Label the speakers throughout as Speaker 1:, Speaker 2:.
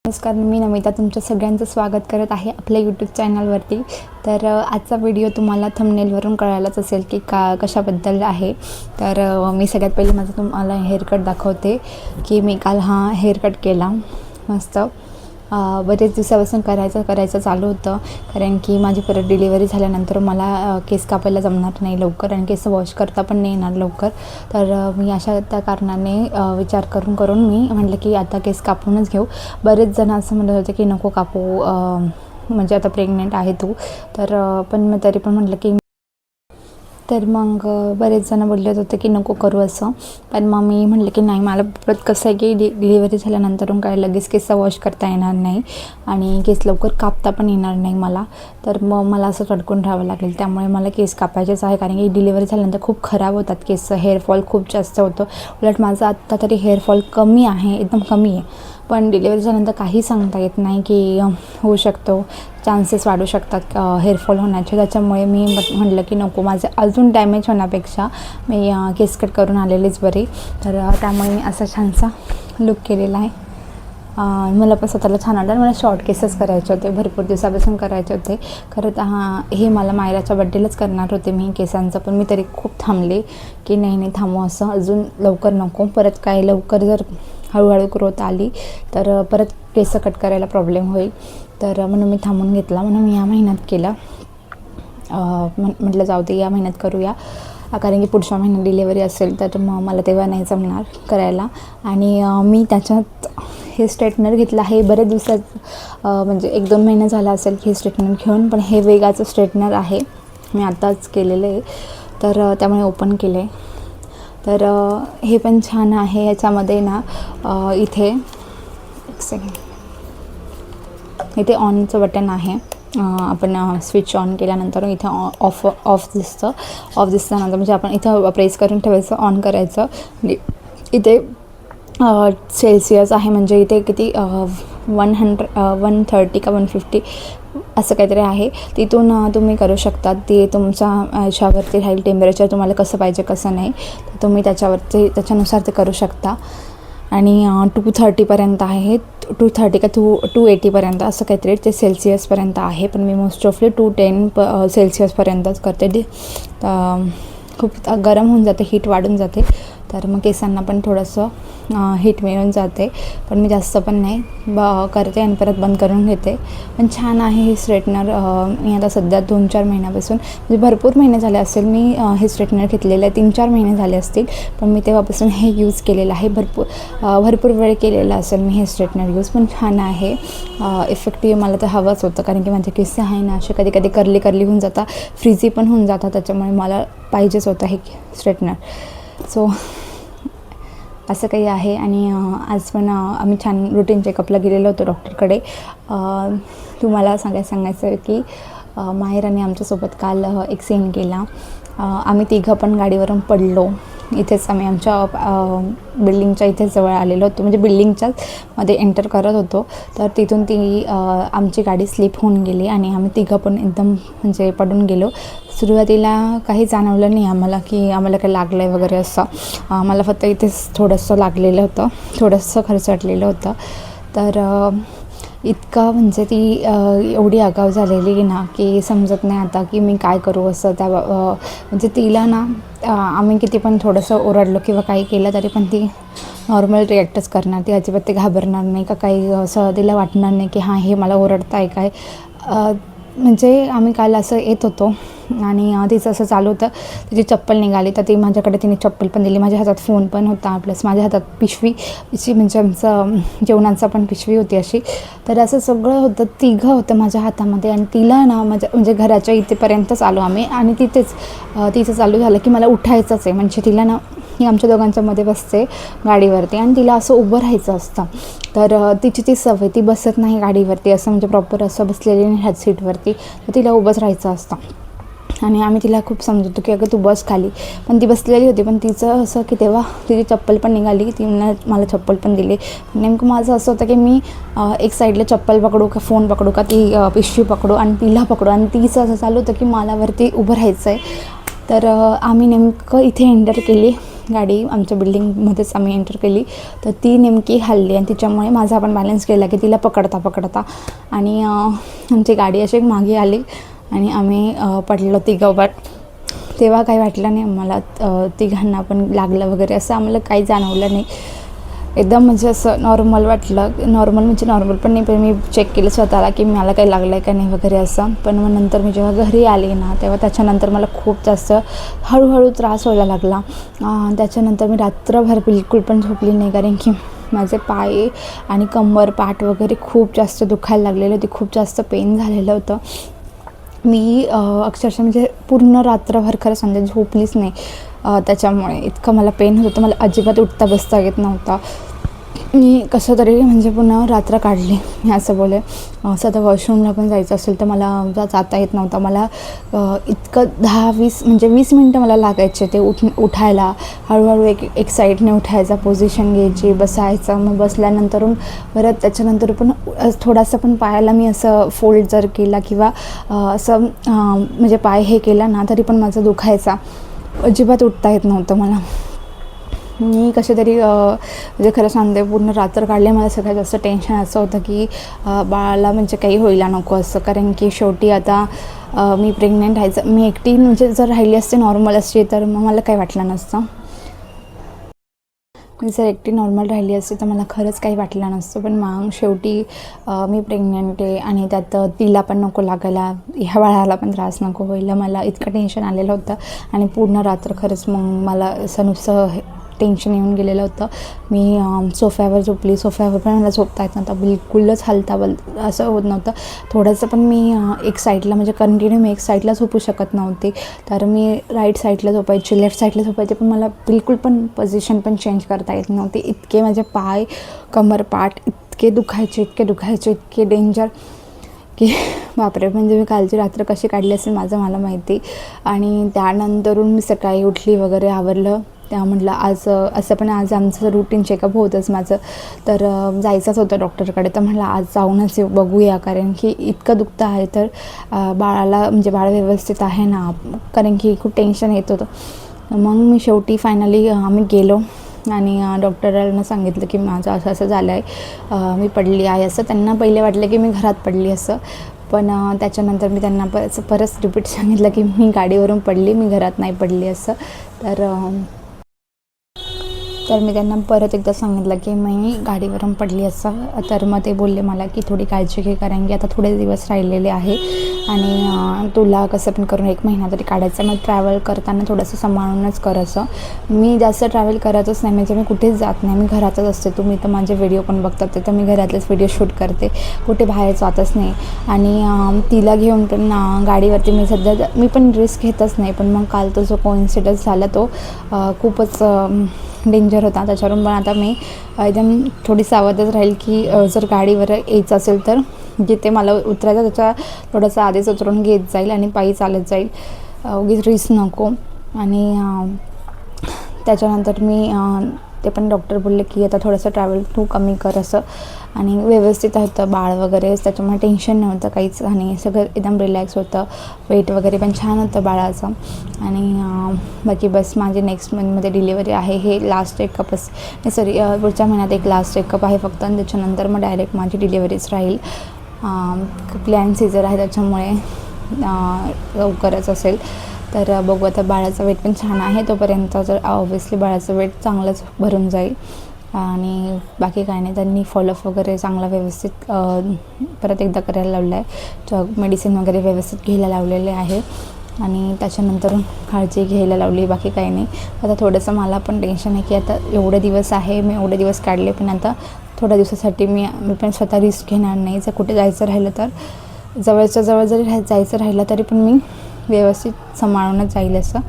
Speaker 1: नमस्कार, मी नमिता तुमच्या सगळ्यांचं स्वागत करत आहे आपल्या यूट्यूब चॅनलवरती. तर आजचा व्हिडिओ तुम्हाला थंबनेलवरून कळायलाच असेल की कशाबद्दल आहे. तर मी सगळ्यात पहिले माझं तुम्हाला हेअरकट दाखवते की मी काल हेअरकट केला मस्त. बरेच दिवसापासून करायचं चालू होतं, कारण की माझी परत डिलिव्हरी झाल्यानंतर मला केस कापायला जमणार नाही लवकर आणि केस वॉश करता पण नाही येणार लवकर. तर मी त्या कारणाने विचार करून मी म्हटलं की आता केस कापूनच घेऊ. बरेच जण असं म्हणत होते की नको कापू, म्हणजे आता प्रेग्नेंट आहे तू. तर पण मी तरी पण म्हटलं की मग बरेच जण बोलले होते की नको करू असं. पण मग मी म्हटलं की नाही, मला परत कसं आहे की डिलिव्हरी झाल्यानंतरून काय लगेच केस वॉश करता येणार नाही आणि केस लवकर कापता पण येणार नाही मला. तर मग मला असं अडकून राहावं लागेल, त्यामुळे मला केस कापायचेच आहे. कारण की डिलिव्हरी झाल्यानंतर खूप खराब होतात केस, हेअरफॉल खूप जास्त होतं. उलट माझं आत्ता तरी हेअरफॉल कमी आहे, एकदम कमी आहे. पण डिलिव्हरी झाल्यानंतर काही सांगता येत नाही की होऊ शकतो, चान्सेस वाढू शकतात हेअरफॉल होण्याचे. त्याच्यामुळे मी म्हटलं की नको, माझं अजून डॅमेज होण्यापेक्षा मी केस कट करून आलेलीच बरी. तर त्यामुळे मी असा छानसा लुक केलेला आहे. मला पण स्वतःला छान वाटलं. मला शॉर्ट केसेस करायचे होते, भरपूर दिवसापासून करायचे होते. खरं हे मला मायराच्या बड्डेलाच करणार होते मी केसांचं, पण मी तरी खूप थांबले की नाही थांबू असं, अजून लवकर नको. परत काय लवकर जर हळूहळू ग्रोथ आली तर परत केस कट करायला प्रॉब्लेम होईल. तर म्हणून मी थांबून घेतला, म्हणून मी या महिन्यात केला. म्हटलं जाऊ दे, या महिन्यात करूया, कारण की पुढच्या महिन्यात डिलेवरी असेल तर मग मला तेव्हा नाही जमणार करायला. आणि मी त्याच्यात हे स्ट्रेटनर घेतलं आहे बरेच दिवसात, म्हणजे 1-2 महिने झाला असेल की हे स्ट्रेटनर घेऊन. पण हे वेगाचं स्ट्रेटनर आहे, मी आत्ताच केलेलं आहे. तर त्यामुळे ओपन केलं आहे. तर हे पण छान आहे. याच्यामध्ये ना इथे एक सेकंड, इथे ऑनचं बटन आहे. आपण स्विच ऑन केल्यानंतर इथे ऑफ दिसल्यानंतर म्हणजे आपण इथं प्रेस करून ठेवायचं, ऑन करायचं. इथे सेल्सिअस आहे, म्हणजे इथे किती 130 का 150 असं काहीतरी आहे. तिथून तुम्ही करू शकता. ते तुमच्या याच्यावरती राहील, टेम्परेचर तुम्हाला कसं पाहिजे कसं नाही, तर तुम्ही त्याच्यानुसार ते करू शकता. आणि 230पर्यंत आहे, 230 का 280पर्यंत असं काहीतरी ते सेल्सिअसपर्यंत आहे. पण मी मोस्ट ऑफली 210 सेल्सिअसपर्यंतच करते. खूप गरम होऊन जाते, हीट वाढून जाते, तर मग केसांना पण थोडंसं हीट मिळून जाते. पण मी जास्त पण नाही करते आणि परत बंद करून घेते. पण छान आहे हे स्ट्रेटनर. मी आता सध्या 2-4 महिन्यापासून, म्हणजे भरपूर महिने झाले असेल मी हे स्ट्रेटनर घेतलेलं आहे, 3-4 महिने झाले असतील. पण मी तेव्हापासून हे यूज केलेलं आहे, भरपूर वेळ केलेला असेल मी हे स्ट्रेटनर यूज. पण छान आहे, इफेक्टिव्ह. मला तर हवंच होतं, कारण की माझे केस आहे ना असे कधी कधी कर्ली होऊन जातात, फ्रीझी पण होऊन जातात. त्याच्यामुळे मला पाहिजेच होतं हे स्ट्रेटनर. सो असं काही आहे. आणि आज पण आम्ही छान रुटीन चेकअपला गेलेलो होतो डॉक्टरकडे. तुम्हाला सांगायचं आहे की माहेराने आमच्यासोबत काल एक सीन केला. आम्ही तिघं पण गाडीवरून पडलो. इथेच आम्ही आमच्या बिल्डिंगच्या इथेच जवळ आलेलो होतो, म्हणजे बिल्डिंगच्याच मध्ये एंटर करत होतो. तर तिथून आमची गाडी स्लिप होऊन गेली आणि आम्ही तिघं पण एकदम म्हणजे पडून गेलो. सुरुवातीला काही जाणवलं नाही आम्हाला की आम्हाला काही लागलं आहे वगैरे असं. मला फक्त इथेच थोडंसं लागलेलं होतं, थोडंसं खरचटलेलं होतं. तर इतका म्हणजे ती एवढी आगाऊ झालेली ना की समजत नाही आता की मी काय करू असं. म्हणजे तिला ना आम्ही किती पण थोडंसं ओरडलो किंवा काही केलं तरी पण ती नॉर्मल रिॲक्टच करणार. ती अजिबात ते घाबरणार नाही का काही, असं तिला वाटणार नाही की हे मला ओरडत आहे काय. म्हणजे आम्ही काल असं येत होतो आणि तिचं असं चालू होतं, तिची चप्पल निघाली तर तिने चप्पल पण दिली. माझ्या हातात फोन पण होता, प्लस माझ्या हातात पिशवी, म्हणजे आमचं जेवणाचा पण पिशवी होती अशी. तर असं सगळं होतं, तिघं होतं माझ्या हातामध्ये. आणि तिला ना म्हणजे घराच्या इथेपर्यंतच आलो आम्ही आणि तिचं चालू झालं की मला उठायचंच आहे. म्हणजे तिला ना, ही आमच्या दोघांच्या मध्ये बसते गाडीवरती आणि तिला असं उभं राहायचं असतं. तर तिची ती सवय, ती बसत नाही गाडीवरती असं, म्हणजे प्रॉपर असं बसलेली नाही ह्याच सीटवरती, तर तिला उभंच राहायचं असतं. आणि आम्ही तिला खूप समजवतो की अगं तू बस खाली, पण ती बसलेली होती. पण तिचं असं की तेव्हा तिची चप्पल पण निघाली, तिने मला चप्पल पण दिली. नेमकं माझं असं होतं की मी एक साईडला चप्पल पकडू का फोन पकडू का ती पिशवी पकडू आणि तिला पकडू, आणि तिचं असं चालू होतं की मला वरती उभं राहायचं आहे. तर आम्ही नेमकं इथे एंटर केली गाडी आमच्या बिल्डिंगमध्येच आम्ही एंटर केली, तर ती नेमकी हलली आणि तिच्यामुळे माझा पण बॅलन्स गेला की तिला पकडता आणि आमची गाडी अशी मागे आली आणि आम्ही पडलो तिघं. बट तेव्हा काही वाटलं नाही आम्हाला, तिघांना पण लागलं वगैरे असं आम्हाला काही जाणवलं नाही. एकदम म्हणजे असं नॉर्मल वाटलं. नॉर्मल पण नाही, पण मी चेक केलं स्वतःला की मला काही लागलं आहे का नाही वगैरे असं. पण मग नंतर मी जेव्हा घरी आले ना, तेव्हा त्याच्यानंतर मला खूप जास्त हळूहळू त्रास व्हायला लागला. त्याच्यानंतर मी रात्रभर बिलकुल पण झोपली नाही, कारण की माझे पाय आणि कंबर, पाठ वगैरे खूप जास्त दुखायला लागलेलं होती, खूप जास्त पेन झालेलं होतं. मी अक्षरशः म्हणजे पूर्ण रात्रभर खरं सांगते झोपलीच नाही. त्याच्यामुळे इतकं मला पेन होतं, मला अजिबात उठता बसता येत नव्हता. मी कसं तरी म्हणजे पुन्हा रात्र काढली. मी असं बोले, सध्या वॉशरूमला पण जायचं असेल तर मला जाता येत नव्हतं. मला इतकं 20 मिनटं मला लागायचे ते उठायला. हळूहळू एक साईडने उठायचा, पोझिशन घ्यायची, बसायचं. मग बसल्यानंतरून परत त्याच्यानंतर पण थोडासा पण पायाला मी असं फोल्ड जर केला किंवा असं म्हणजे पाय हे केला ना, तरी पण माझं दुखायचा. अजिबात उठता येत नव्हतं मला. मी कसे तरी म्हणजे खरं सांगते पूर्ण रात्र काढले. मला सगळ्यात जास्त टेन्शन असं होतं की बाळाला म्हणजे काही व्हायला नको असं, कारण की शेवटी आता मी प्रेग्नंट राहायचं. मी एकटी म्हणजे जर राहिली असते नॉर्मल असते तर मग मला काही वाटलं नसतं. मी जर एकटी नॉर्मल राहिली असते तर मला खरंच काही वाटलं नसतं. पण मग शेवटी मी प्रेग्नंट आहे आणि त्यात तिला पण नको लागायला, ह्या बाळाला पण त्रास नको व्हायला. मला इतकं टेन्शन आलेलं होतं आणि पूर्ण रात्र खरंच मग मला असं नुसतं टेन्शन येऊन गेलेलं होतं. मी सोफ्यावर झोपली. सोफ्यावर पण मला झोपता येत नव्हतं, बिलकुलच असं होत नव्हतं. थोडंसं पण मी एक साईडला म्हणजे कंटिन्यू मी एक साईडला झोपू शकत नव्हते. तर मी राईट साईडला झोपायची, लेफ्ट साईडला झोपायचे, पण मला बिलकुल पण पोझिशन पण चेंज करता येत नव्हते. इतके माझे पाय, कंबर, पाठ इतके दुखायचे, इतके डेंजर की बापरे. म्हणजे मी कालची रात्र कशी काढली असेल मला माहिती. आणि त्यानंतरून मी सकाळी उठली वगैरे, आवरलं. त्या म्हटलं आज आज आमचं रुटीन चेकअप होतंच माझं, तर जायचंच होतं डॉक्टरकडे. तर म्हटलं आज जाऊनच बघूया, कारण की इतकं दुखतं आहे तर बाळाला म्हणजे बाळ व्यवस्थित आहे ना, कारण की खूप टेन्शन येत होतं. मग मी शेवटी फायनली आम्ही गेलो आणि डॉक्टरांना सांगितलं की माझं असं झालं आहे, मी पडली आहे असं. त्यांना पहिले वाटलं की मी घरात पडली असं, पण त्याच्यानंतर मी त्यांना परत रिपीट सांगितलं की मी गाडीवरून पडली, मी घरात नाही पडली असं. तर मी त्यांना परत एकदा सांगितलं की मी गाडीवरून पडली असं. तर मग ते बोलले मला की थोडी काळजी घे, कारण की आता थोडे दिवस राहिलेले आहे आणि तुला कसं पण करून 1 महिना तरी काढायचा. मग ट्रॅव्हल करताना थोडंसं सांभाळूनच कर असं. मी जास्त ट्रॅव्हल करतच नाही, म्हणजे मी कुठेच जात नाही, मी घरातच असते. तुम्ही तर माझे व्हिडिओ पण बघतात, तर मी घरातलेच व्हिडिओ शूट करते, कुठे बाहेर जातच नाही. आणि तिला घेऊन पण गाडीवरती मी पण रिस्क घेतच नाही. पण मग काल तो जो कोइन्सिडन्स झाला तो खूपच डेंजर होता. त्याच्यावरून पण आता मी एकदम थोडी सावधच राहील की जर गाडीवर यायचं असेल तर जिथे मला उतरायचं त्याच्या थोडंसं आधीच उतरून घेत जाईल आणि पायी चालत जाईल, उगीच रिस्क नको. आणि त्याच्यानंतर मी ते पण डॉक्टर बोलले की आता थोडंसं ट्रॅव्हल तू कमी कर असं. आणि व्यवस्थित होतं बाळ वगैरे, त्याच्यामुळे टेन्शन नव्हतं काहीच आणि सगळं एकदम रिलॅक्स होतं. वेट वगैरे पण छान होतं बाळाचं. आणि बाकी बस माझी नेक्स्ट मंथमध्ये डिलिव्हरी आहे. हे लास्ट चेकअपच पुढच्या महिन्यात एक लास्ट चेकअप आहे फक्त, आणि त्याच्यानंतर मग डायरेक्ट माझी डिलिव्हरीच राहील. प्लॅन सीझर आहे त्याच्यामुळे लवकरच असेल. तर बघू आता. बाळाचं वेट पण छान आहे तोपर्यंत, जर ऑब्व्हियसली बाळाचं वेट चांगलंच भरून जाईल. आणि बाकी काही नाही. त्यांनी फॉलोअप वगैरे चांगला व्यवस्थित परत एकदा करायला लावलं आहे. मेडिसिन वगैरे व्यवस्थित घ्यायला लावलेले आहे आणि त्याच्यानंतर काळजी घ्यायला लावली. बाकी काही नाही. आता थोडंसं मला पण टेन्शन आहे की आता एवढे दिवस आहे, मी एवढे दिवस काढले, पण आता थोड्या दिवसासाठी मी पण स्वतः रिस्क घेणार नाही. जर कुठे जायचं राहिलं तर जवळच्या जवळ जरी जायचं राहिलं तरी पण मी व्यवस्थित सांभाळूनच जाईल असं.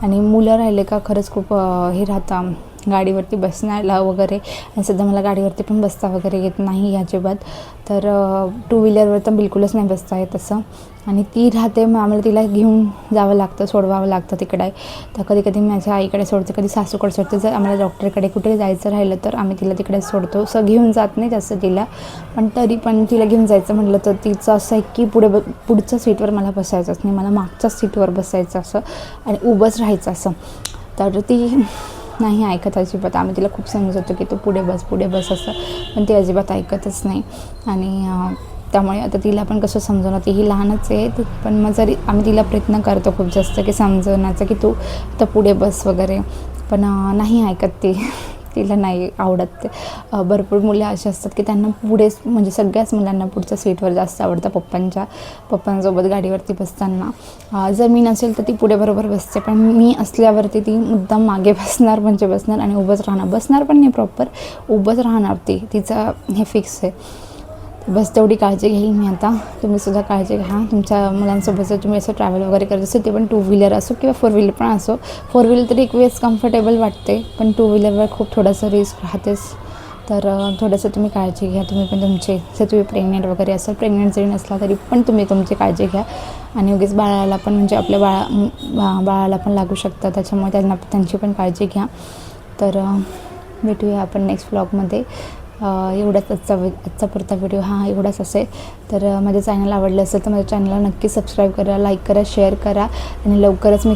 Speaker 1: आणि मुलं राहिले का खरंच खूप हे राहतं गाडीवरती बसण्याला वगैरे. आणि सध्या मला गाडीवरती पण बसता वगैरे येत नाही अजिबात. तर 2 व्हीलरवर तर बिलकुलच नाही बसता येत असं. आणि ती राहते, मग आम्हाला तिला घेऊन जावं लागतं, सोडवावं लागतं तिकडे. तर कधी माझ्या आईकडे सोडते, कधी सासूकडे सोडते. जर आम्हाला डॉक्टरकडे कुठे जायचं राहिलं तर आम्ही तिला तिकडे सोडतो. घेऊन जात नाही तसं तिला, पण तरी पण तिला घेऊन जायचं म्हटलं तर तिचं असं आहे की पुढच्या सीटवर मला बसायचंच नाही, मला मागच्याच सीटवर बसायचं असं आणि उभंच राहायचं असं. तर ती नाही ऐकत अजिबात. आम्ही तिला खूप समजवतो की तू पुढे बस असं, पण ती अजिबात ऐकतच नाही. आणि त्यामुळे आता तिला पण कसं समजवणं, तीही लहानच आहे पण मग जरी आम्ही तिला प्रयत्न करतो खूप जास्त की समजवण्याचा की तू आता पुढे बस वगैरे, पण नाही ऐकत ती. तिला नाही आवडत ते. भरपूर मुले अशी असतात की त्यांना पुढेच म्हणजे सगळ्याच मुलांना पुढच्या सीटवर जास्त आवडतं पप्पांसोबत गाडीवरती बसताना. जर मी नसेल तर ती पुढे बरोबर बसते, पण मी असल्यावरती ती मुद्दाम मागे बसणार म्हणजे बसणार आणि उभंच राहणार. बसणार पण नाही प्रॉपर, उभंच राहणार तिचं हे फिक्स आहे. बस तेवढी काळजी घेईल मी आता. तुम्हीसुद्धा काळजी घ्या तुमच्या मुलांसोबत. जर तुम्ही असं ट्रॅव्हल वगैरे करत असेल, ते पण 2 व्हीलर असो किंवा 4 व्हीलर पण असो. 4 व्हीलर तरी एक वेळेस कम्फर्टेबल वाटते, पण 2 व्हीलरवर खूप थोडंसं रिस्क राहतेच. तर थोडंसं तुम्ही काळजी घ्या तुम्ही पण तुमची. जर तुम्ही प्रेग्नेंट वगैरे असाल, प्रेग्नेंट जरी नसला तरी पण तुम्ही तुमची काळजी घ्या. आणि उगीच बाळाला पण म्हणजे आपल्या बाळाला पण लागू शकतं, त्याच्यामुळे त्यांची पण काळजी घ्या. तर भेटूया आपण नेक्स्ट व्लॉगमध्ये. एवढाच आजचा पुरता व्हिडिओ एवढाच असेल. तर माझं चॅनल आवडलं असेल तर माझ्या चॅनलला नक्की सबस्क्राईब करा, लाईक करा, शेअर करा आणि लवकरच मी